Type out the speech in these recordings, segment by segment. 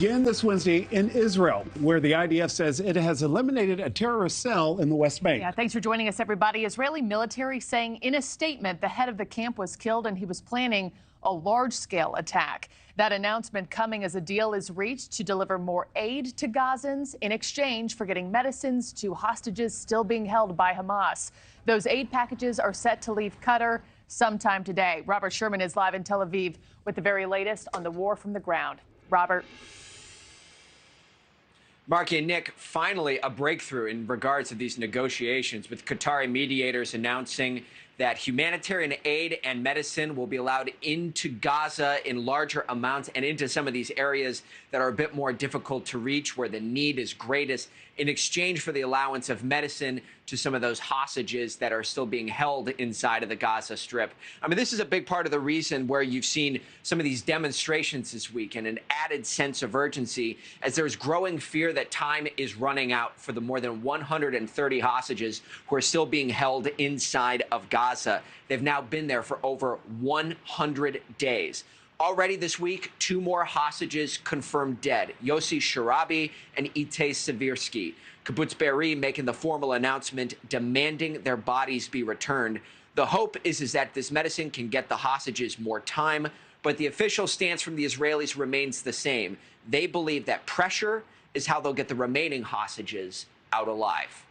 Again this Wednesday in Israel, where the IDF says it has eliminated a terrorist cell in the West Bank. Yeah, thanks for joining us, everybody. Israeli military saying in a statement the head of the camp was killed and he was planning a large-scale attack. That announcement coming as a deal is reached to deliver more aid to Gazans in exchange for getting medicines to hostages still being held by Hamas. Those aid packages are set to leave Qatar sometime today. Robert Sherman is live in Tel Aviv with the very latest on the war from the ground. Robert. Markie and Nick, finally a breakthrough in regards to these negotiations, with Qatari mediators announcing that humanitarian aid and medicine will be allowed into Gaza in larger amounts and into some of these areas that are a bit more difficult to reach, where the need is greatest, in exchange for the allowance of medicine to some of those hostages that are still being held inside of the Gaza Strip. I mean, this is a big part of the reason where you've seen some of these demonstrations this week and an added sense of urgency, as there's growing fear that time is running out for the more than 130 hostages who are still being held inside of Gaza. They've now been there for over 100 days. Already this week, 2 more hostages confirmed dead, Yossi Sharabi and Itay Seversky. Kibbutz Be'eri making the formal announcement demanding their bodies be returned. The hope is that this medicine can get the hostages more time, but the official stance from the Israelis remains the same. They believe that pressure is how they'll get the remaining hostages out alive.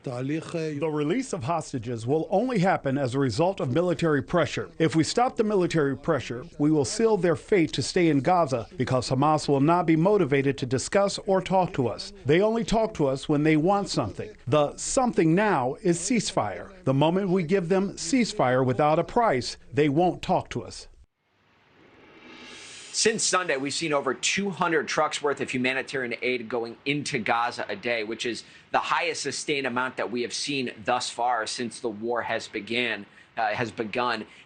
The release of hostages will only happen as a result of military pressure. If we stop the military pressure, we will seal their fate to stay in Gaza, because Hamas will not be motivated to discuss or talk to us. They only talk to us when they want something. The something now is ceasefire. The moment we give them ceasefire without a price, they won't talk to us. Since Sunday, we've seen over 200 trucks worth of humanitarian aid going into Gaza a day, which is the highest sustained amount that we have seen thus far since the war has begun.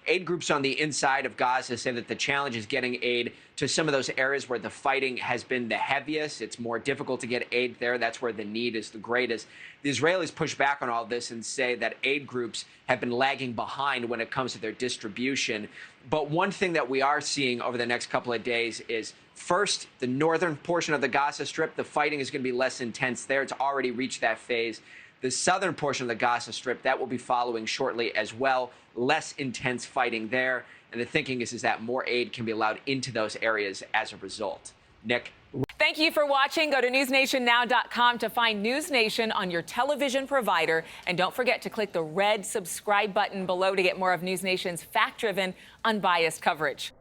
Aid groups on the inside of Gaza say that the challenge is getting aid to some of those areas where the fighting has been the heaviest. It's more difficult to get aid there. That's where the need is the greatest. The Israelis push back on all this and say that aid groups have been lagging behind when it comes to their distribution. But one thing that we are seeing over the next couple of days is, first, the northern portion of the Gaza Strip, the fighting is going to be less intense there. It's already reached that phase. The southern portion of the Gaza Strip, that will be following shortly as well. Less intense fighting there. And the thinking is that more aid can be allowed into those areas as a result. Nick. Thank you for watching. Go to newsnationnow.com to find News Nation on your television provider. And don't forget to click the red subscribe button below to get more of News Nation's fact-driven, unbiased coverage.